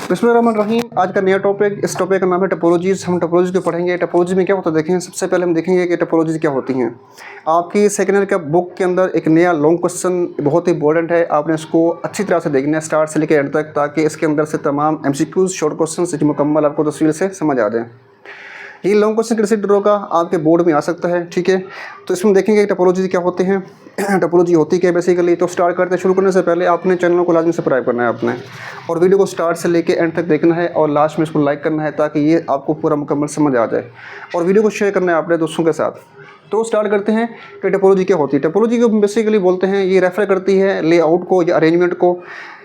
बिस्मिल्लाहिर्रहमानिर्रहीम। आज का नया टॉपिक, इस टॉपिक का नाम है टोपोलॉजीज़। हम टोपोलॉजी को पढ़ेंगे। टोपोलॉजी में क्या होता है देखें। सबसे पहले हम देखेंगे कि टोपोलॉजी क्या होती हैं। आपकी सेकेंड ईयर का बुक के अंदर एक नया लॉन्ग क्वेश्चन बहुत ही इंपॉर्टेंट है, आपने इसको अच्छी तरह से देखना है स्टार्ट से लेकर एंड तक, ताकि इसके अंदर से तमाम MCQs शॉर्ट क्वेश्चन मुकम्मल आपको तफसील से समझ आ जाए। ये लॉन्ग क्वेश्चन किसी ड्रॉ का आपके बोर्ड में आ सकता है, ठीक है। तो इसमें देखेंगे टोपोलॉजी क्या होते हैं, टोपोलॉजी होती क्या है बेसिकली। तो स्टार्ट करते शुरू करने से पहले आपने चैनल को लाजमी सब्सक्राइब करना है आपने, और वीडियो को स्टार्ट से लेके एंड तक देखना है, और लास्ट में इसको लाइक करना है ताकि ये आपको पूरा मुकम्मल समझ आ जाए, और वीडियो को शेयर करना है अपने दोस्तों के साथ। तो स्टार्ट करते हैं कि टोपोलॉजी क्या होती है। टोपोलॉजी को बेसिकली बोलते हैं, ये रेफर करती है लेआउट को या अरेंजमेंट को,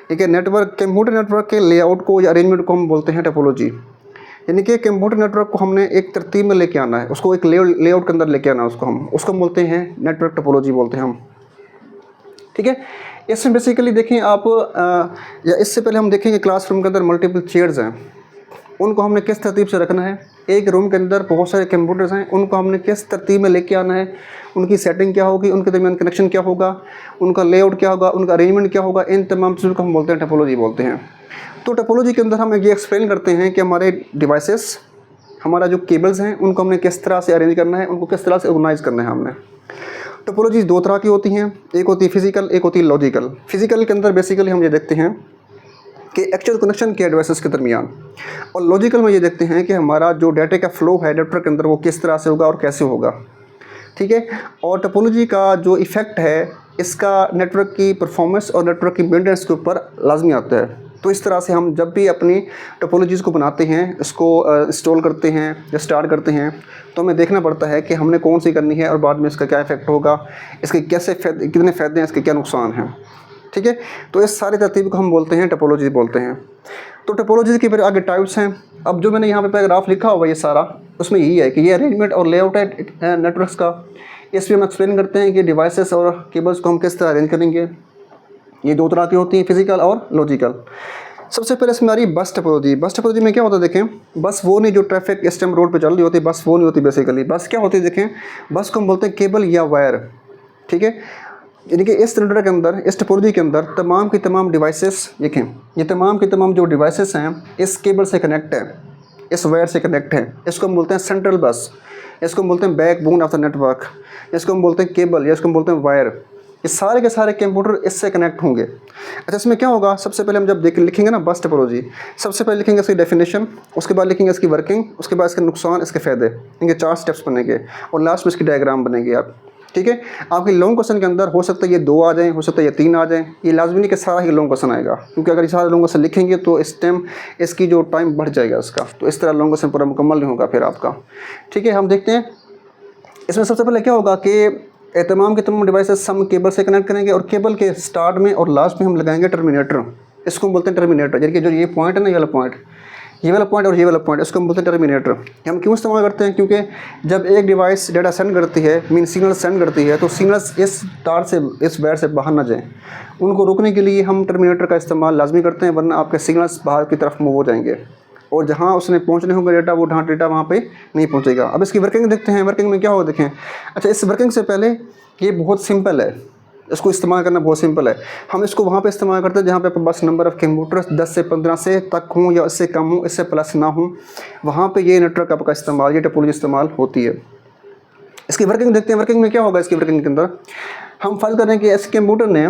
ठीक है। नेटवर्क, कंप्यूटर नेटवर्क के लेआउट को या अरेंजमेंट को हम बोलते हैं टोपोलॉजी। यानी कि कंप्यूटर नेटवर्क को हमने एक तरतीब में लेके आना है, उसको एक लेआउट के अंदर लेके आना है, उसको हम बोलते हैं नेटवर्क टोपोलॉजी बोलते हैं हम, ठीक है। इसमें बेसिकली देखें आप या इससे पहले हम देखेंगे क्लासरूम के अंदर मल्टीपल चेयर्स हैं, उनको हमने किस तरतीब से रखना है। एक रूम के अंदर बहुत सारे कंप्यूटर्स हैं, उनको हमने किस तरतीब में लेके आना है, उनकी सेटिंग क्या होगी, उनके दरमियान कनेक्शन क्या होगा, उनका लेआउट क्या होगा, उनका अरेंजमेंट क्या होगा, इन तमाम चीज़ों को हम बोलते हैं टोपोलॉजी बोलते हैं। तो टोपोलॉजी के अंदर हम ये एक्सप्लेन करते हैं कि हमारे डिवाइसेस, हमारा जो केबल्स हैं, उनको हमने किस तरह से अरेंज करना है, उनको किस तरह से ऑर्गेनाइज करना है हमने। टोपोलॉजी दो तरह की होती हैं, एक होती है फिजिकल, एक होती है लॉजिकल। फिजिकल के अंदर बेसिकली हम ये देखते हैं कि एक्चुअल कनेक्शन के डिवाइसेस के दरमियान, और लॉजिकल में ये देखते हैं कि हमारा जो डाटा का फ्लो है नेटवर्क के अंदर वो किस तरह से होगा और कैसे होगा, ठीक है। और टोपोलॉजी का जो इफ़ेक्ट है इसका नेटवर्क की परफॉर्मेंस और नेटवर्क की मेंटेनेंस के ऊपर लाजमी आता है। तो इस तरह से हम जब भी अपनी टोपोलॉजीज़ को बनाते हैं, इसको इंस्टॉल करते हैं या स्टार्ट करते हैं, तो हमें देखना पड़ता है कि हमने कौन सी करनी है और बाद में इसका क्या इफेक्ट होगा, इसके कैसे कितने फ़ायदे हैं, इसके क्या नुकसान हैं, ठीक है। तो इस सारी तरतीब को हम बोलते हैं टोपोलॉजी बोलते हैं। तो टोपोलॉजी के फिर आगे टाइप्स हैं। अब जो मैंने यहाँ पे पैराग्राफ लिखा हुआ ये सारा, उसमें यही है कि ये अरेंजमेंट और लेआउट है नेटवर्क्स का। इसमें हम एक्सप्लेन करते हैं कि डिवाइसेस और केबल्स को हम किस तरह अरेंज करेंगे। ये दो तरह की होती हैं, फिजिकल और लॉजिकल। सबसे पहले इसमें आ रही बस टोपोलॉजी। बस टोपोलॉजी में क्या होता है देखें, बस वो नहीं जो ट्रैफिक इस टाइम रोड पे चल रही होती है, बस वो नहीं होती बेसिकली। बस क्या होती है देखें, बस को हम बोलते हैं केबल या वायर, ठीक है। यानी कि इस सिलेंडर के अंदर, इस टोपोलॉजी के अंदर तमाम की तमाम डिवाइसेस देखें, ये तमाम की तमाम जो डिवाइसेस हैं इस केबल से कनेक्ट है, इस वायर से कनेक्ट है। इसको हम बोलते हैं सेंट्रल बस, इसको हम बोलते हैं बैकबोन ऑफ द नेटवर्क, इसको हम बोलते हैं केबल या इसको हम बोलते हैं वायर। ये सारे के सारे कंप्यूटर इससे कनेक्ट होंगे। अच्छा, इसमें क्या होगा, सबसे पहले हम जब लिखेंगे ना बस टोपोलॉजी, सबसे पहले लिखेंगे इसकी डेफिनेशन, उसके बाद लिखेंगे इसकी वर्किंग, उसके बाद इसके नुकसान, इसके फ़ायदे, इनके 4 स्टेप्स बनेंगे, और लास्ट में इसकी डायग्राम बनेगी आप, ठीक है। आपके लॉन्ग क्वेश्चन के अंदर हो सकता है ये 2 आ जाएँ, हो सकता है ये 3 आ जाएँ। ये लाजमी नहीं कि सारा ही लॉन्ग क्वेश्चन आएगा, क्योंकि अगर ये सारा लॉन्ग क्वेश्चन लिखेंगे तो इस टाइम इसकी जो टाइम बढ़ जाएगा इसका, तो इस तरह लॉन्ग क्वेश्चन पूरा मुकम्मल नहीं होगा फिर आपका, ठीक है। हम देखते हैं इसमें सबसे पहले क्या होगा कि तमाम के तमाम डिवाइसेस हम केबल से कनेक्ट करेंगे, और केबल के स्टार्ट में और लास्ट में हम लगाएंगे टर्मिनेटर। इसको हम बोलते हैं टर्मिनेटर, यानी कि जो ये पॉइंट है ना, ये वाला पॉइंट, ये वाला पॉइंट और ये वाला पॉइंट, इसको हम बोलते हैं टर्मिनेटर। हम क्यों इस्तेमाल करते हैं, क्योंकि जब एक डिवाइस डेटा सेंड करती है, मीन सिग्नल सेंड करती है, तो सिग्नल्स इस तार से, इस वायर से बाहर ना जाएँ, उनको रोकने के लिए हम टर्मिनेटर का इस्तेमाल लाजमी करते हैं, वरना आपके सिग्नल्स बाहर की तरफ मूव हो जाएंगे, और जहाँ उसने पहुँचने होंगे डेटा, वो डेटा वहाँ पे नहीं पहुँचेगा। अब इसकी वर्किंग देखते हैं, वर्किंग में क्या होगा देखें। अच्छा, इस वर्किंग से पहले ये बहुत सिंपल है, इसको इस्तेमाल करना बहुत सिंपल है। हम इसको वहाँ पे इस्तेमाल करते हैं जहाँ पे बस नंबर ऑफ़ कंप्यूटर्स 10 से 15 से तक हों, या इससे कम हो, इससे प्लस ना हो, वहाँ पे ये नेटवर्क आपका इस्तेमाल, ये टोपोलॉजी इस्तेमाल होती है। इसकी वर्किंग देखते हैं। वर्किंग में क्या होगा, इसकी वर्किंग के अंदर हम फर्ज करें कि इस कंप्यूटर ने,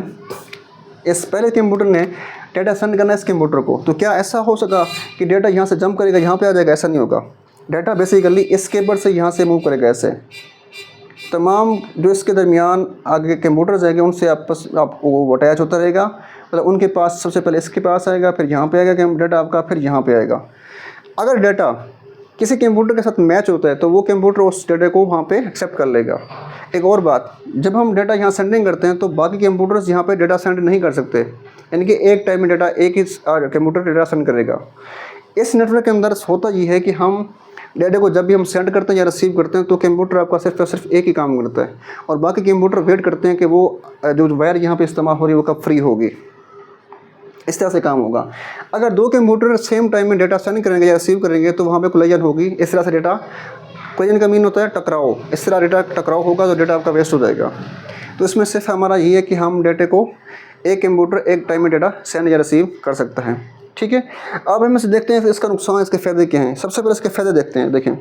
इस पहले कंप्यूटर ने डेटा सेंड करना है इस कंप्यूटर को, तो क्या ऐसा हो सका कि डेटा यहाँ से जंप करेगा यहाँ पे आ जाएगा? ऐसा नहीं होगा। डेटा बेसिकली इस केबल से यहाँ से मूव करेगा ऐसे। तमाम जो इसके दरमियान आगे कंप्यूटर्स आएंगे उनसे आपस आपको अटैच होता रहेगा, मतलब उनके पास सबसे पहले इसके पास आएगा, फिर यहाँ पे आएगा डेटा आपका, फिर यहाँ पे आएगा। अगर डेटा किसी कंप्यूटर के साथ मैच होता है तो वो कंप्यूटर उस डेटा को वहाँ पे एक्सेप्ट कर लेगा। एक और बात, जब हम डेटा यहाँ सेंडिंग करते हैं तो बाकी कंप्यूटर्स यहाँ पे डेटा सेंड नहीं कर सकते, यानी कि एक टाइम में डेटा एक ही कंप्यूटर डेटा सेंड करेगा। इस नेटवर्क के अंदर होता ये है कि हम डेटा को जब भी हम सेंड करते हैं या रिसीव करते हैं तो कंप्यूटर आपका सिर्फ और सिर्फ एक ही काम करता है, और बाकी कंप्यूटर वेट करते हैं कि वो जो वायर यहाँ पे इस्तेमाल हो रही है वो कब फ्री होगी। इस तरह से काम होगा। अगर 2 कंप्यूटर सेम टाइम में डेटा सेंड करेंगे या रिसीव करेंगे तो वहाँ पे कोलिजन होगी। इस तरह से डेटा, कोलिजन का मीन होता है टकराव, इस तरह डेटा टकराव होगा तो डेटा आपका वेस्ट हो जाएगा। तो इसमें सिर्फ हमारा ये है कि हम डेटे को एक कंप्यूटर एक टाइम में डेटा सेंड या रिसीव कर सकता है। ठीक है। अब हम इसे देखते हैं इसका नुकसान, इसके फ़ायदे क्या हैं। सबसे पहले इसके फ़ायदे देखते हैं। देखें,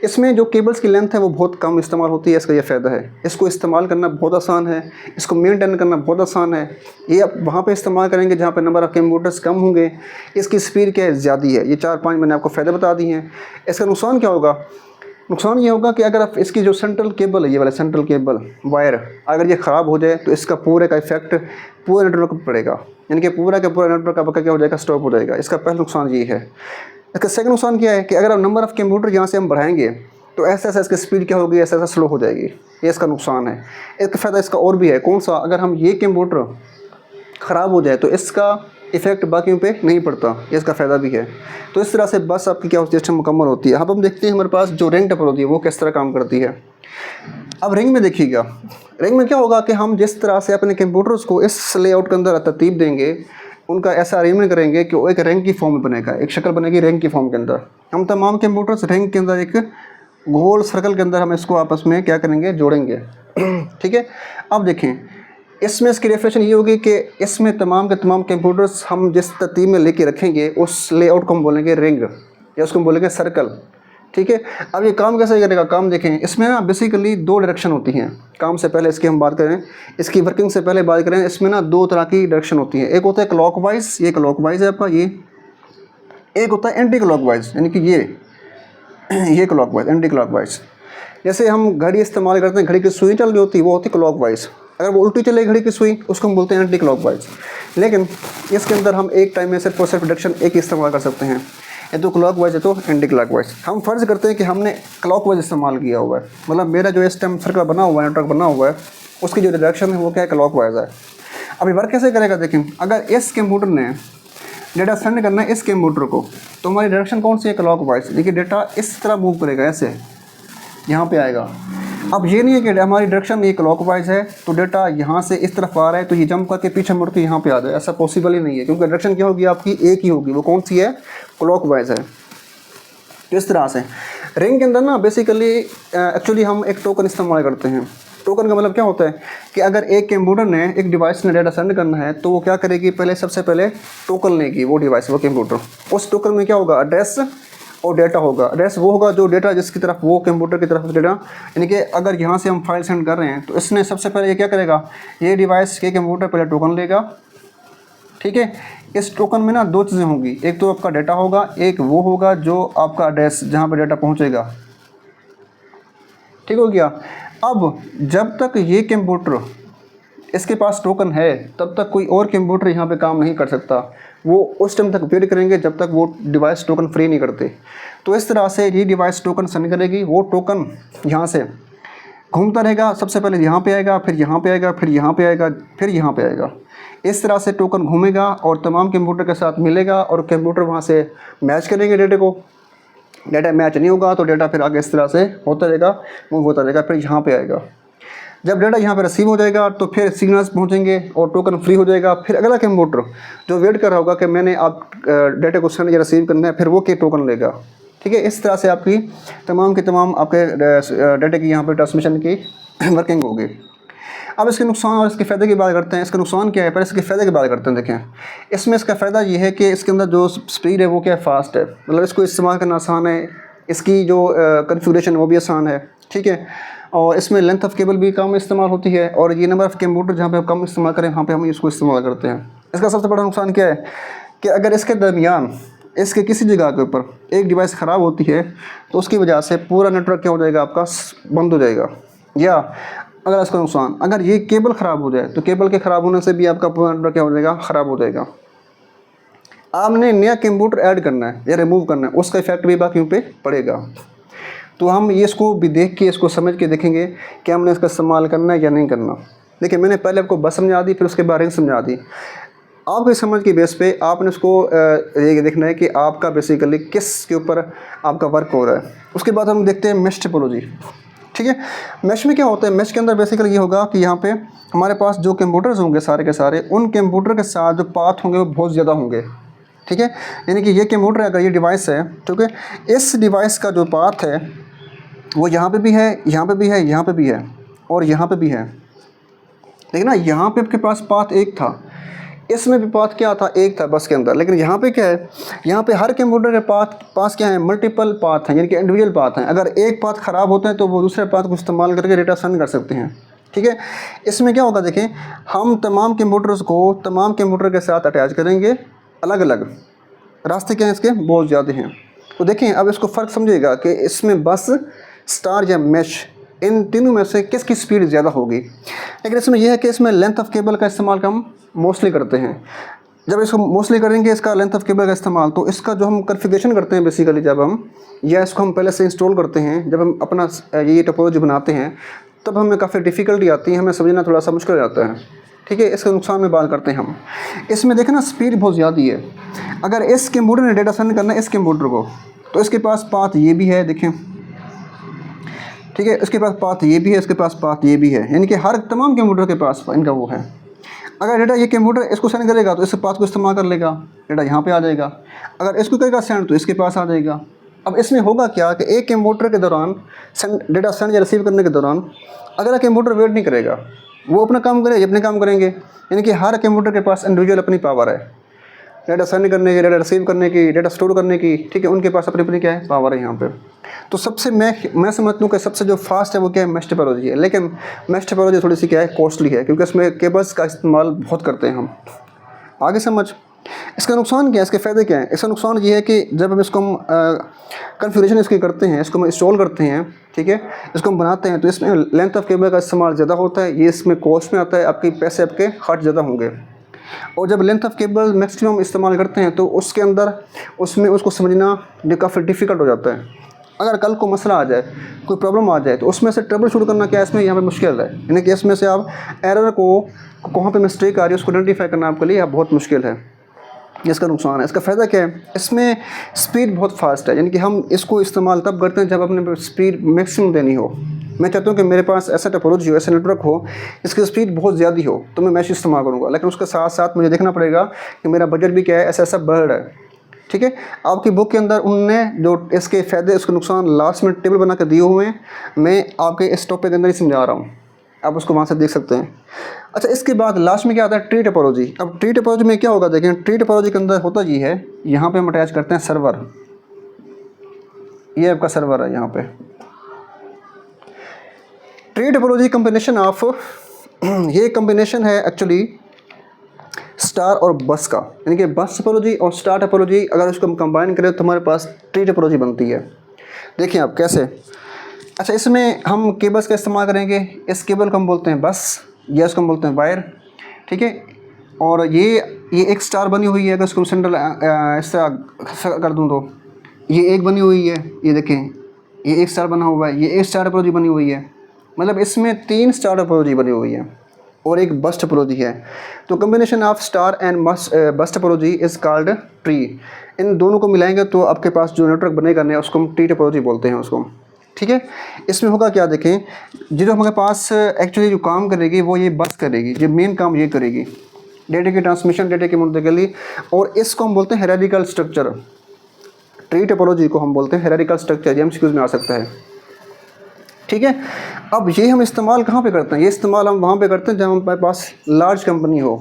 इसमें जो केबल्स की लेंथ है वो बहुत कम इस्तेमाल होती है, इसका ये फ़ायदा है। इसको इस्तेमाल करना बहुत आसान है, इसको मेंटेन करना बहुत आसान है। ये आप वहाँ पे इस्तेमाल करेंगे जहाँ पे नंबर ऑफ़ कंप्यूटर्स कम होंगे। इसकी स्पीड क्या है, ज़्यादा है। ये 4-5 मैंने आपको फ़ायदे बता दिए हैं। इसका नुकसान क्या होगा? नुकसान ये होगा कि अगर आप इसकी जो सेंट्रल केबल है, ये वाला सेंट्रल केबल वायर, अगर ये ख़राब हो जाए तो इसका पूरे का इफेक्ट पूरे नेटवर्क पर पड़ेगा, यानी कि पूरा का पूरा नेटवर्क आपका क्या हो जाएगा, स्टॉप हो जाएगा। इसका पहला नुकसान ये है। इसका सेकंड नुकसान क्या है कि अगर आप नंबर ऑफ़ कंप्यूटर यहाँ से हम बढ़ाएंगे तो ऐसा ऐसा इसकी स्पीड क्या होगी, ऐसा ऐसा स्लो हो जाएगी। ये इसका नुकसान है। एक फ़ायदा इसका और भी है। कौन सा? अगर हम ये कंप्यूटर ख़राब हो जाए तो इसका इफ़ेक्ट बाकियों पे नहीं पड़ता, ये इसका फ़ायदा भी है। तो इस तरह से बस आपकी क्या होती है, सिस्टम मुकम्मल होती है। अब हम देखते हैं हमारे पास जो रिंग टोपोलॉजी है वो किस तरह काम करती है। अब रिंग में देखिएगा, रिंग में क्या होगा कि हम जिस तरह से अपने कंप्यूटर्स को इस लेआउट के अंदर तरतीब देंगे, उनका ऐसा अरेंजमेंट करेंगे कि वो एक रिंग की फॉर्म में बनेगा, एक शक्ल बनेगी रिंग की फॉर्म के अंदर। हम तमाम कंप्यूटर्स रिंग के अंदर एक गोल सर्कल के अंदर हम इसको आपस में क्या करेंगे, जोड़ेंगे। ठीक है। अब देखें, इसमें इसकी डेफिनेशन ये होगी कि इसमें तमाम के तमाम कंप्यूटर्स हम जिस तरतीब में लेके रखेंगे उस लेआउट को हम बोलेंगे रिंग, या उसको हम बोलेंगे सर्कल। ठीक है। अब ये काम कैसे करेगा? काम देखें, इसमें ना बेसिकली 2 डायरेक्शन होती हैं। काम से पहले इसकी हम बात करें, इसकी वर्किंग से पहले बात करें, इसमें ना 2 तरह की डायरेक्शन होती है। एक होता है क्लॉकवाइज, ये क्लॉकवाइज है आपका ये। एक होता है एंटी क्लॉकवाइज, यानी कि ये क्लॉकवाइज, एंटी क्लॉकवाइज। जैसे हम घड़ी इस्तेमाल करते हैं, घड़ी की सुई चल रही होती है, वो होती है क्लॉकवाइज। अगर वो उल्टी चले घड़ी की सुई, उसको हम बोलते हैं एंटी क्लॉकवाइज। लेकिन इसके अंदर हम एक टाइम में सिर्फ और सिर्फ डायरेक्शन एक ही इस्तेमाल कर सकते हैं, या तो क्लॉकवाइज है तो एंटी क्लॉकवाइज। हम फ़र्ज़ करते हैं कि हमने क्लॉकवाइज इस्तेमाल किया हुआ है, मतलब मेरा जो इस टाइम सर्कल बना हुआ है, नेटवर्क बना हुआ है, उसकी जो डायरेक्शन है वो क्या है, क्लॉकवाइज है। अब ये वर्क कैसे करेगा? देखें, अगर इस कंप्यूटर ने डेटा सेंड करना है इस कंप्यूटर को, तो हमारी डायरेक्शन कौन सी है, क्लॉकवाइज। देखिए डेटा इस तरह मूव करेगा, ऐसे यहाँ पे आएगा। अब ये नहीं है कि हमारी डायरेक्शन ये क्लॉकवाइज है तो डेटा यहाँ से इस तरफ आ रहा है तो ये जंप करके पीछे मुड़ के यहाँ पे आ जाए, ऐसा पॉसिबल ही नहीं है, क्योंकि डायरेक्शन क्या होगी आपकी, एक ही होगी। वो कौन सी है, क्लॉकवाइज है। तो इस तरह से रिंग के अंदर ना बेसिकली एक्चुअली हम एक टोकन इस्तेमाल करते हैं। टोकन का मतलब क्या होता है कि अगर एक कंप्यूटर ने, एक डिवाइस ने डेटा सेंड करना है तो वो क्या करेगी, पहले सबसे पहले टोकन लेगी वो डिवाइस, वो कंप्यूटर। उस टोकन में क्या होगा, एड्रेस और डेटा होगा। एड्रेस वो होगा जो डेटा जिसकी तरफ, वो कंप्यूटर की तरफ डेटा, यानी कि अगर यहाँ से हम फाइल सेंड कर रहे हैं तो इसने सबसे पहले ये क्या करेगा, ये डिवाइस के कंप्यूटर पहले टोकन लेगा। ठीक है। इस टोकन में ना 2 चीज़ें होंगी, एक तो आपका डेटा होगा, एक वो होगा जो आपका एड्रेस जहाँ पर डेटा पहुँचेगा। ठीक हो गया। अब जब तक ये कंप्यूटर इसके पास टोकन है तब तक कोई और कंप्यूटर यहाँ पे काम नहीं कर सकता। वो उस टाइम तक वेट करेंगे जब तक वो डिवाइस टोकन फ्री नहीं करते। तो इस तरह से ये डिवाइस टोकन सेंड करेगी, वो टोकन यहाँ से घूमता रहेगा। सबसे पहले यहाँ पे आएगा, फिर यहाँ पे आएगा, फिर यहाँ पे आएगा, फिर यहाँ पे आएगा। इस तरह से टोकन घूमेगा और तमाम कंप्यूटर के साथ मिलेगा और कंप्यूटर वहाँ से मैच करेंगे डेटे को। डेटा मैच नहीं होगा तो डेटा फिर आगे इस तरह से होता रहेगा, मूव होता रहेगा, फिर यहाँ पे आएगा। जब डेटा यहाँ पे रिसीव हो जाएगा तो फिर सिग्नल्स पहुँचेंगे और टोकन फ्री हो जाएगा। फिर अगला कंप्यूटर जो वेट कर रहा होगा कि मैंने आप डेटा को सेंड या रिसीव करना है, फिर वो के टोकन लेगा। ठीक है। इस तरह से आपकी तमाम के तमाम आपके डेटा की यहाँ पर ट्रांसमिशन की वर्किंग होगी। अब इसके नुकसान और इसके फ़ायदे की बात करते हैं। इसका नुकसान क्या है, पर इसके फ़ायदे की बात करते हैं। देखें, इसमें इसका फ़ायदा ये है कि इसके अंदर जो स्पीड है वो क्या है, फास्ट है, मतलब इसको इस्तेमाल करना आसान है। इसकी जो कन्फिगरेशन वो भी आसान है। ठीक है। और इसमें लेंथ ऑफ केबल भी कम इस्तेमाल होती है, और ये नंबर ऑफ़ कंप्यूटर जहाँ पे हम कम इस्तेमाल करें वहाँ पे हम इसको इस्तेमाल करते हैं। इसका सबसे बड़ा नुकसान क्या है कि अगर इसके दरमियान इसके किसी जगह के ऊपर एक डिवाइस ख़राब होती है तो उसकी वजह से पूरा नेटवर्क क्या हो जाएगा, आपका बंद हो जाएगा। या अगर इसका नुकसान, अगर ये केबल ख़राब हो जाए तो केबल के ख़राब होने से भी आपका पूरा नेटवर्क क्या हो जाएगा, ख़राब हो जाएगा। आपने नया कंप्यूटर ऐड करना है या रिमूव करना है, उसका इफेक्ट भी बाकियों पे पड़ेगा। तो हम ये इसको भी देख के, इसको समझ के देखेंगे कि हमने इसका इस्तेमाल करना है या नहीं करना। देखिए, मैंने पहले आपको बस समझा दी, फिर उसके बाद रिंग समझा दी। आपकी समझ की बेस पे आपने इसको ये देखना है कि आपका बेसिकली किस के ऊपर आपका वर्क हो रहा है। उसके बाद हम देखते हैं मेश टोपोलॉजी। ठीक है। मेश में क्या होता है, मेश के अंदर बेसिकली ये होगा कि यहाँ पे हमारे पास जो कंप्यूटर्स होंगे सारे के सारे, उन कंप्यूटर के साथ जो पाथ होंगे वो बहुत ज़्यादा होंगे। ठीक है। यानी कि ये कंप्यूटर अगर ये डिवाइस है, ठीक है, इस डिवाइस का जो पाथ है वो यहाँ पे भी है, यहाँ पे भी है, यहाँ पे भी है और यहाँ पे भी है। लेकिन ना यहाँ पे आपके पास पाथ एक था, इसमें भी पाथ क्या था, एक था बस के अंदर। लेकिन यहाँ पे क्या है, यहाँ पे हर कंप्यूटर के पास क्या है, मल्टीपल पाथ हैं, यानी कि इंडिविजुअल पाथ हैं। अगर एक पाथ ख़राब होते हैं तो वो दूसरे पाथ को इस्तेमाल करके डेटा सेंड कर सकते हैं। ठीक है, इसमें क्या होगा देखें, हम तमाम कंप्यूटर्स को तमाम कंप्यूटर के साथ अटैच करेंगे। अलग अलग रास्ते क्या हैं इसके, बहुत ज़्यादा हैं। तो देखें अब इसको फ़र्क समझिएगा कि इसमें बस, स्टार या मैश, इन तीनों में से किसकी स्पीड ज़्यादा होगी। लेकिन इसमें यह है कि इसमें लेंथ ऑफ केबल का इस्तेमाल हम मोस्टली करते हैं। जब इसको मोस्टली करेंगे इसका लेंथ ऑफ केबल का इस्तेमाल, तो इसका जो हम कॉन्फ़िगरेशन करते हैं बेसिकली, जब हम या इसको हम पहले से इंस्टॉल करते हैं, जब हम अपना ये टोपोलॉजी बनाते हैं, तब हमें काफ़ी डिफ़िकल्टी आती है, हमें समझना थोड़ा सा मुश्किल हो जाता है। ठीक है, इसके नुकसान में बात करते हैं हम। इसमें देखें ना, स्पीड बहुत ज़्यादा है। अगर इस कंप्यूटर ने डेटा सेंड करना है इस कंप्यूटर को, तो इसके पास पाथ ये भी है, देखें। ठीक है, इसके पास पाथ ये भी है, इसके पास पाथ ये भी है, यानी कि हर तमाम कंप्यूटर के पास इनका वो है। अगर डेटा ये कंप्यूटर इसको सेंड करेगा तो इस पाथ को इस्तेमाल कर लेगा, डेटा यहाँ पे आ जाएगा। अगर इसको करेगा सेंड तो इसके पास आ जाएगा। अब इसमें होगा क्या कि एक कंप्यूटर के दौरान डेटा सेंड या रिसीव करने के दौरान अगला कंप्यूटर वेट नहीं करेगा, वो अपना काम करेगा, ये अपने काम करेंगे। यानी कि हर कंप्यूटर के पास इंडिविजुअल अपनी पावर है, डेटा सेंड करने की, डेटा रिसीव करने की, डेटा स्टोर करने की। ठीक है, उनके पास अपनी अपनी क्या है, पावर है यहाँ पे। तो सबसे मैं समझता हूँ कि सबसे जो फास्ट है वो क्या है, मैश टोपोलॉजी है। लेकिन मैश टोपोलॉजी थोड़ी सी क्या है, कॉस्टली है, क्योंकि इसमें केबल्स का इस्तेमाल बहुत करते हैं हम। आगे समझ। इसका नुकसान क्या है, इसके फ़ायदे क्या हैं। इसका नुकसान ये है कि जब हम इसको कन्फिगरेशन इसकी करते हैं, इसको हम इंस्टॉल करते हैं, ठीक है, इसको हम बनाते हैं, तो इसमें लेंथ ऑफ केबल का इस्तेमाल ज़्यादा होता है। ये इसमें कॉस्ट में आता है, आपके पैसे आपके हट ज़्यादा होंगे। और जब लेंथ ऑफ केबल मैक्सिमम इस्तेमाल करते हैं तो उसके अंदर उसमें उसको समझना काफ़ी डिफ़िकल्ट हो जाता है। अगर कल को मसला आ जाए, कोई प्रॉब्लम आ जाए, तो उसमें से ट्रबल शूट करना क्या है, इसमें यहाँ पे मुश्किल है। यानी कि इसमें से आप एरर को कहाँ पे मिस्टेक आ रही है उसको आइडेंटिफाई करना आपके लिए बहुत मुश्किल है। इसका नुकसान है। इसका फ़ायदा क्या है, इसमें स्पीड बहुत फास्ट है। यानी कि हम इसको इस्तेमाल तब करते हैं जब अपने स्पीड मैक्सिमम देनी हो। मैं चाहता हूँ कि मेरे पास ऐसा टोपोलॉजी हो, ऐसा नेटवर्क हो, इसकी स्पीड बहुत ज़्यादा हो, तो मैं मैश इस्तेमाल करूँगा। लेकिन उसके साथ साथ मुझे देखना पड़ेगा कि मेरा बजट भी क्या है, ऐसा ऐसा बढ़ रहा है। ठीक है, आपकी बुक के अंदर उनने जो इसके फ़ायदे, उसके नुकसान लास्ट में टेबल बना कर दिए हुए हैं। मैं आपके इस टॉपिक के अंदर ही समझा रहा हूँ, आप उसको वहाँ से देख सकते हैं। अच्छा, इसके बाद लास्ट में क्या आता है, ट्री टोपोलॉजी। अब ट्री टोपोलॉजी में क्या होगा, देखें, ट्री टोपोलॉजी के अंदर होता ये है, यहाँ पे हम अटैच करते हैं सर्वर। ये आपका सर्वर है यहाँ पे। ट्री टोपोलॉजी कम्बिनेशन ऑफ ये कम्बिनेशन है एक्चुअली स्टार और बस का, यानी कि बस टोपोलॉजी और स्टार टोपोलॉजी अगर उसको हम कंबाइन करें तो हमारे पास ट्री टोपोलॉजी बनती है। देखिए आप कैसे। अच्छा, इसमें हम केबल्स का इस्तेमाल करेंगे। इस केबल को हम बोलते हैं बस, या इसको हम बोलते हैं वायर। ठीक है, और ये एक स्टार बनी हुई है। अगर इसको सेंट्रल इस तरह कर दूँ तो ये एक बनी हुई है, ये देखें, ये एक स्टार बना हुआ है, ये एक स्टार टोपोलॉजी बनी हुई है। मतलब इसमें 3 स्टार टोपोलॉजी बनी हुई है और एक बस टोपोलॉजी है। तो combination of star and bus topology is called tree. इन दोनों को मिलाएंगे तो आपके पास जो नेटवर्क बनेगा नया, उसको हम ट्री टोपोलॉजी बोलते हैं उसको। ठीक है, इसमें होगा क्या, देखें, जो हमारे पास एक्चुअली जो काम करेगी वो ये बस करेगी, जो मेन काम ये करेगी, डेटा की ट्रांसमिशन, डेटा की मुंतकिली। और इसको हम बोलते हैं हायरार्किकल स्ट्रक्चर। ट्री टोपोलॉजी को हम बोलते हैं हायरार्किकल स्ट्रक्चर। ये MCQs में आ सकता है। ठीक है, अब ये हम इस्तेमाल कहाँ पे करते हैं, ये इस्तेमाल हम वहाँ पे करते हैं जब हमारे पास लार्ज कंपनी हो,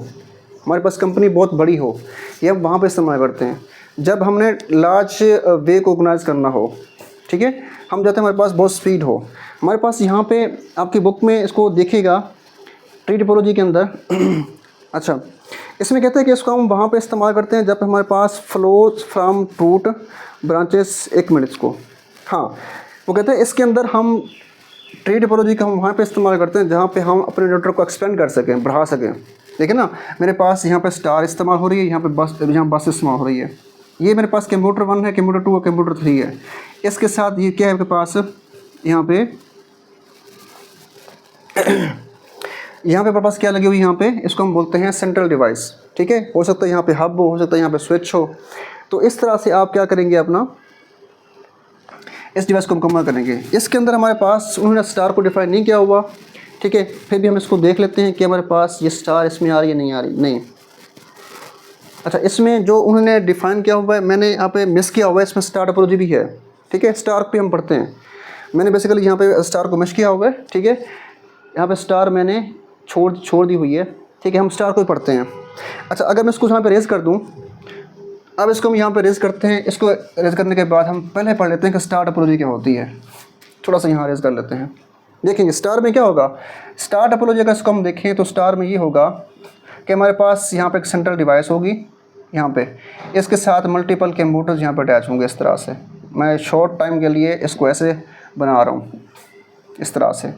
हमारे पास कंपनी बहुत बड़ी हो, ये हम वहाँ पे इस्तेमाल करते हैं। जब हमने लार्ज वे को ऑर्गेनाइज करना हो, ठीक है, हम चाहते हैं हमारे पास बहुत स्पीड हो। हमारे पास यहाँ पे आपकी बुक में इसको देखिएगा ट्री टोपोलॉजी के अंदर अच्छा, इसमें कहते हैं कि इसको हम वहाँ पे इस्तेमाल करते हैं जब हमारे पास flows from root branches. 1 minute इसको, हाँ, वो कहते हैं इसके अंदर हम ट्री टोपोलॉजी का हम वहाँ पे इस्तेमाल करते हैं जहाँ पे हम अपने नेटवर्क को एक्सपेंड कर सकें, बढ़ा सकें। देखिए ना, मेरे पास यहाँ पे स्टार इस्तेमाल हो रही है, यहाँ पे बस इस्तेमाल हो रही है। ये मेरे पास कंप्यूटर 1 है, कंप्यूटर 2 और कंप्यूटर 3 है। इसके साथ ये क्या है आपके पास, यहाँ पे मेरे पास क्या लगी हुई, यहाँ पे इसको हम बोलते हैं सेंट्रल डिवाइस। ठीक है, हो सकता है यहाँ पे हब हो सकता है यहाँ पे स्विच हो। तो इस तरह से आप क्या करेंगे, अपना इस डिवाइस को मुकम्मल करेंगे। इसके अंदर हमारे पास उन्होंने स्टार को डिफाइन नहीं किया हुआ। ठीक है, फिर भी हम इसको देख लेते हैं कि हमारे पास ये स्टार इसमें आ रही है, नहीं आ रही, नहीं। अच्छा, इसमें जो उन्होंने डिफ़ाइन किया हुआ है, मैंने यहाँ पे मिस किया हुआ है, इसमें स्टार टोपोलॉजी भी है। ठीक है, स्टार पे हम पढ़ते हैं। मैंने बेसिकली यहाँ पे स्टार को मिस किया हुआ है। ठीक है, यहाँ पे स्टार मैंने छोड़ दी हुई है। ठीक है, हम स्टार को ही पढ़ते हैं। अच्छा, अगर मैं इसको यहाँ पे रेज़ कर दूँ, अब इसको हम यहाँ पे रेज़ करते हैं। इसको रेज़ करने के बाद हम पहले पढ़ लेते हैं कि स्टार टोपोलॉजी क्या होती है। थोड़ा सा यहाँ रेज़ कर लेते हैं। देखेंगे स्टार में क्या होगा। स्टार टोपोलॉजी अगर इसको हम देखें तो स्टार में ये होगा कि हमारे पास यहाँ पे एक सेंट्रल डिवाइस होगी, यहाँ पे इसके साथ मल्टीपल कंप्यूटर्स यहाँ पर अटैच होंगे। इस तरह से मैं शॉर्ट टाइम के लिए इसको ऐसे बना रहा हूँ, इस तरह से।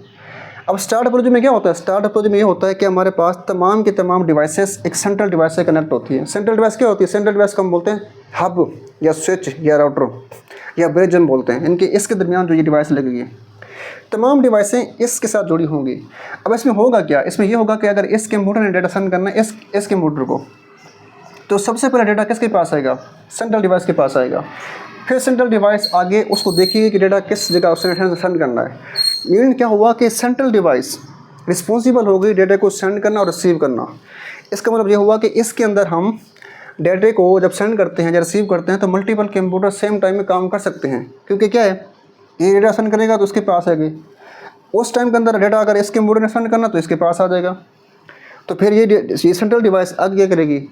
अब स्टार टोपोलॉजी में क्या होता है, स्टार टोपोलॉजी में ये होता है कि हमारे पास तमाम की तमाम डिवाइसेस एक सेंट्रल डिवाइस से कनेक्ट होती है। सेंट्रल डिवाइस क्या होती है, सेंट्रल डिवाइस को हम बोलते हैं हब या स्विच या राउटर या ब्रिज हम बोलते हैं। इनके इसके दरमियान जो ये डिवाइस लगेगी, तमाम डिवाइसें इसके साथ जुड़ी होंगी। अब इसमें होगा क्या, इसमें ये होगा कि अगर इस कंप्यूटर ने डेटा सेंड करना है इस कंप्यूटर को, तो सबसे पहले डेटा किसके पास आएगा, सेंट्रल डिवाइस के पास आएगा। फिर सेंट्रल डिवाइस आगे उसको देखिए कि डेटा किस जगह उसे सेंड करना है। मीन क्या हुआ कि सेंट्रल डिवाइस रिस्पॉन्सिबल हो गई डेटा को सेंड करना और रिसीव करना। इसका मतलब ये हुआ कि इसके अंदर हम डेटा को जब सेंड करते हैं या रिसीव करते हैं तो मल्टीपल कंप्यूटर सेम टाइम में काम कर सकते हैं, क्योंकि क्या है, ये डेटा सेंड करेगा तो उसके पास आएगी, उस टाइम के अंदर डेटा अगर इस कंप्यूटर ने सेंड करना तो इसके पास आ जाएगा। तो फिर ये सेंट्रल डिवाइस आगे क्या करेगी,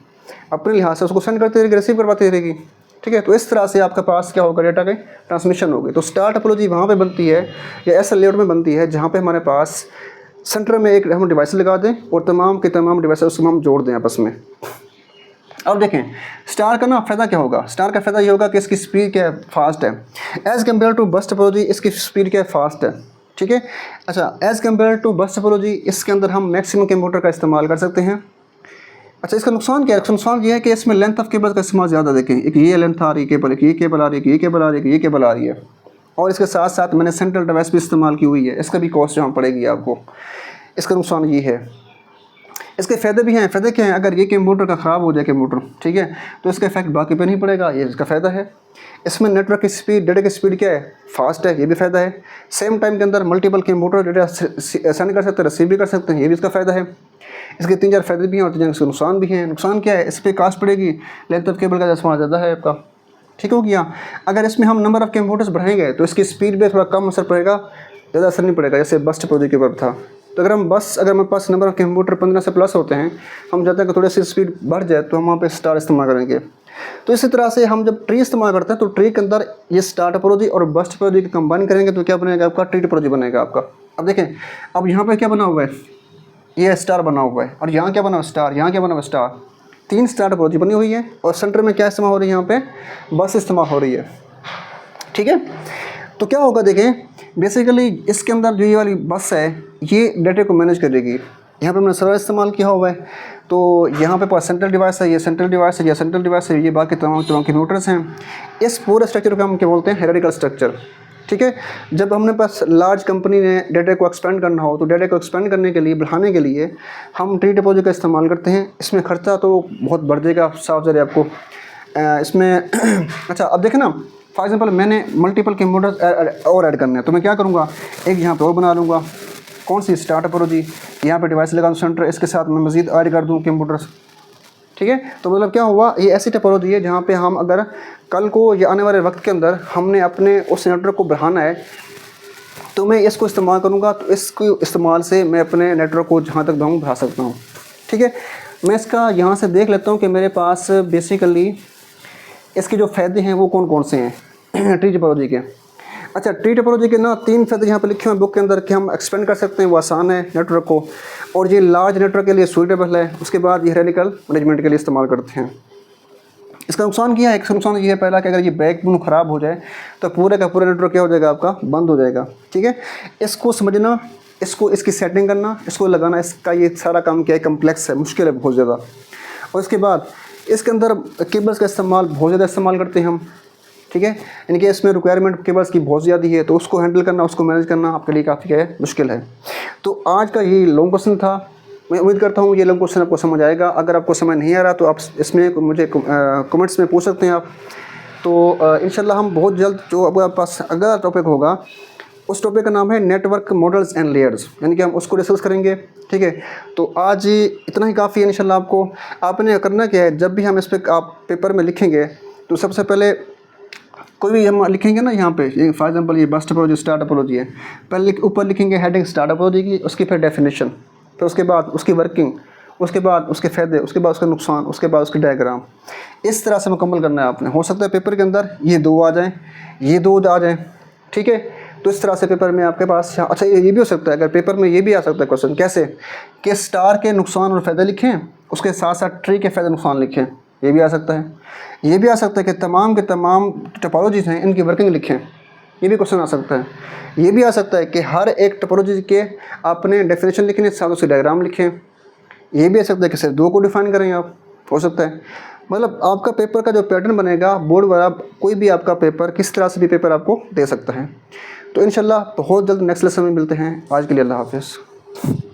अपने लिहाज से उसको सेंड करती रहेगी, रिसीव करवाती रहेगी। ठीक है, तो इस तरह से आपके पास क्या होगा, डेटा की ट्रांसमिशन होगी। तो स्टार टोपोलॉजी वहाँ पे बनती है या ऐसा लेआउट में बनती है जहाँ पे हमारे पास सेंटर में एक हम डिवाइस लगा दें और तमाम के तमाम डिवाइस उसको हम जोड़ दें आपस में। अब देखें स्टार का ना फ़ायदा क्या होगा। स्टार का फ़ायदा ये होगा कि इसकी स्पीड क्या है, फास्ट है। As compare to bus topology इसकी स्पीड क्या है, फास्ट है। ठीक है, अच्छा as compare to bus topology इसके अंदर हम मैक्सिमम कंप्यूटर का इस्तेमाल कर सकते हैं। अच्छा, इसका नुकसान क्या है, नुकसान ये है कि इसमें लेंथ ऑफ केबल का इस्तेमाल ज़्यादा। देखें, एक ये लेंथ आ रही है केबल, एक ये केबल आ रही है, एक ये केबल आ रही है, एक ये केबल आ रही है, और इसके साथ साथ मैंने सेंट्रल डिवाइस भी इस्तेमाल की हुई है। इसका भी कॉस्ट यहाँ पड़ेगी आपको। इसका नुकसान ये है। इसके फ़ायदे भी हैं। फ़ायदे क्या हैं, अगर ये कंप्यूटर का ख़राब हो जाए कंप्यूटर, ठीक है, तो इसका इफेक्ट बाकी पे नहीं पड़ेगा, ये इसका फ़ायदा है। इसमें नेटवर्क की स्पीड, डेटा की स्पीड क्या है, फास्ट है, ये भी फ़ायदा है। सेम टाइम के अंदर मल्टीपल कंप्यूटर डेटा सेंड कर सकते हैं, रिसीव भी कर सकते हैं, ये भी इसका फ़ायदा है। इसके 3-4 फ़ायदे भी हैं और 3 इसके नुकसान भी हैं। नुकसान क्या है, इस पर कास्ट पड़ेगी, लेंथ ऑफ केबल का इस्तेमाल ज़्यादा है आपका। ठीक हो गया। अगर इसमें हम नंबर ऑफ़ कंप्यूटर्स बढ़ाएंगे तो इसकी स्पीड पे थोड़ा कम असर पड़ेगा, ज़्यादा असर नहीं पड़ेगा, जैसे बस टोपोलॉजी के ऊपर था। तो अगर हमारे पास नंबर ऑफ़ कंप्यूटर 15 से प्लस होते हैं, हम चाहते हैं कि थोड़ी सी स्पीड बढ़ जाए तो हम वहाँ पे स्टार इस्तेमाल करेंगे। तो इसी तरह से हम जब ट्री इस्तेमाल करते हैं तो ट्री के अंदर ये स्टार टोपोलॉजी और बस टोपोलॉजी को कंबाइन करेंगे तो क्या बनेगा आपका, ट्री टोपोलॉजी बनेगा आपका। अब देखें, अब यहाँ पर क्या बना हुआ है, ये स्टार बना हुआ है, और यहाँ क्या बना हुआ, स्टार, यहाँ क्या बना हुआ, स्टार। 3 स्टार टोपोलॉजी बनी हुई है और सेंटर में क्या इस्तेमाल हो रही है, यहाँ पे बस इस्तेमाल हो रही है। ठीक है, तो क्या होगा, देखें बेसिकली इसके अंदर जो ये वाली बस है ये डेटा को मैनेज करेगी। यहाँ पे मैंने सर्वर इस्तेमाल किया हुआ है, तो यहाँ पे पास सेंट्रल डिवाइस है, ये सेंट्रल डिवाइस है, ये सेंट्रल डिवाइस है, ये बाकी तमाम कंप्यूटर्स हैं। इस पूरे स्ट्रक्चर को हम क्या बोलते हैं, हायरार्किकल स्ट्रक्चर। ठीक है, जब हमने पास लार्ज कंपनी ने डेटा को एक्सपेंड करना हो तो डेटा को एक्सपेंड करने के लिए, बढ़ाने के लिए हम ट्री टोपोलॉजी का इस्तेमाल करते हैं। इसमें खर्चा तो बहुत बढ़ जाएगा, साफ ज़रिए आपको इसमें अच्छा, अब देखें ना, फॉर एग्जांपल मैंने मल्टीपल कंप्यूटर्स और ऐड करने हैं तो मैं क्या करूँगा, एक यहाँ पे और बना लूँगा। कौन सी, स्टार टोपोलॉजी। यहाँ पे डिवाइस लगा दूँ सेंटर, इसके साथ मैं मज़ीद ऐड कर दूँ कंप्यूटर्स। ठीक है, तो मतलब क्या हुआ, ये ऐसी टोपोलॉजी है जहाँ पे हम अगर कल को या आने वाले वक्त के अंदर हमने अपने उस नेटवर्क को बढ़ाना है तो मैं इसको इस्तेमाल करूँगा, तो इसको इस्तेमाल से मैं अपने नेटवर्क को जहाँ तक दूँ बढ़ा सकता हूँ। ठीक है, मैं इसका यहाँ से देख लेता हूँ कि मेरे पास बेसिकली इसके जो फ़ायदे हैं वो कौन कौन से हैं ट्री टोपोलॉजी के। अच्छा, ट्री टोपोलॉजी के ना 3 फ़ायदे यहाँ पे लिखे हुए हैं बुक के अंदर कि हम एक्सपेंड कर सकते हैं, वो आसान है नेटवर्क को, और ये लार्ज नेटवर्क के लिए सूटेबल है। उसके बाद ये हायरार्किकल मैनेजमेंट के लिए इस्तेमाल करते हैं। इसका नुकसान क्या है, इसका नुकसान ये है पहला कि अगर ये बैकबोन ख़राब हो जाए तो पूरे का पूरा नेटवर्क क्या हो जाएगा आपका, बंद हो जाएगा। ठीक है, इसको समझना, इसकी सेटिंग करना, इसको लगाना, इसका ये सारा काम क्या है, कम्प्लेक्स है, मुश्किल है बहुत ज़्यादा। और इसके बाद इसके अंदर केबल्स का इस्तेमाल बहुत ज़्यादा इस्तेमाल करते हैं हम। ठीक है, इनके इसमें रिक्वायरमेंट केबल्स की बहुत ज़्यादा है, तो उसको हैंडल करना, उसको मैनेज करना आपके लिए काफ़ी है, मुश्किल है। तो आज का ये लॉन्ग क्वेश्चन था। मैं उम्मीद करता हूँ ये लॉन्ग क्वेश्चन आपको समझ आएगा। अगर आपको समझ नहीं आ रहा तो आप इसमें मुझे कमेंट्स में पूछ सकते हैं आप। तो इंशाल्लाह हम बहुत जल्द जो आपके पास अगला टॉपिक होगा, उस टॉपिक का नाम है नेटवर्क मॉडल्स एंड लेयर्स, यानी कि हम उसको डिस्कस करेंगे। ठीक है, तो आज इतना ही काफ़ी है इंशाल्लाह। आपने करना क्या है, जब भी हम इस पर आप पेपर में लिखेंगे तो सबसे पहले कोई भी हम लिखेंगे ना, यहाँ पे फॉर एग्जांपल ये बस टोपोलॉजी, स्टार टोपोलॉजी है, पहले ऊपर लिखेंगे हेडिंग स्टार टोपोलॉजी की, उसकी फिर डेफिनेशन, फिर उसके बाद उसकी वर्किंग, उसके बाद उसके फ़ायदे, उसके बाद उसका नुकसान, उसके बाद उसके डायग्राम। इस तरह से मुकम्मल करना है आपने। हो सकता है पेपर के अंदर ये 2 आ जाएँ, ये 2 आ जाएँ, ठीक है। तो इस तरह से पेपर में आपके पास, अच्छा ये भी हो सकता है, अगर पेपर में ये भी आ सकता है क्वेश्चन, कैसे कि स्टार के नुकसान और फ़ायदे लिखें, उसके साथ साथ ट्री के फ़ायदे नुकसान लिखें, ये भी आ सकता है। ये भी आ सकता है कि तमाम के तमाम टोपोलॉजीज़ हैं इनकी वर्किंग लिखें, ये भी क्वेश्चन आ सकता है। ये भी आ सकता है कि हर एक टोपोलॉजी के अपने डेफिनेशन लिखने के साथ उसके डायग्राम लिखें। ये भी आ सकता है कि सिर्फ 2 को डिफाइन करें आप, हो सकता है। मतलब आपका पेपर का जो पैटर्न बनेगा बोर्ड वाला, कोई भी आपका पेपर किस तरह से भी पेपर आपको दे सकता है। तो इंशाल्लाह बहुत जल्द नेक्स्ट लेसन में मिलते हैं। आज के लिए अल्लाह हाफ़िज़।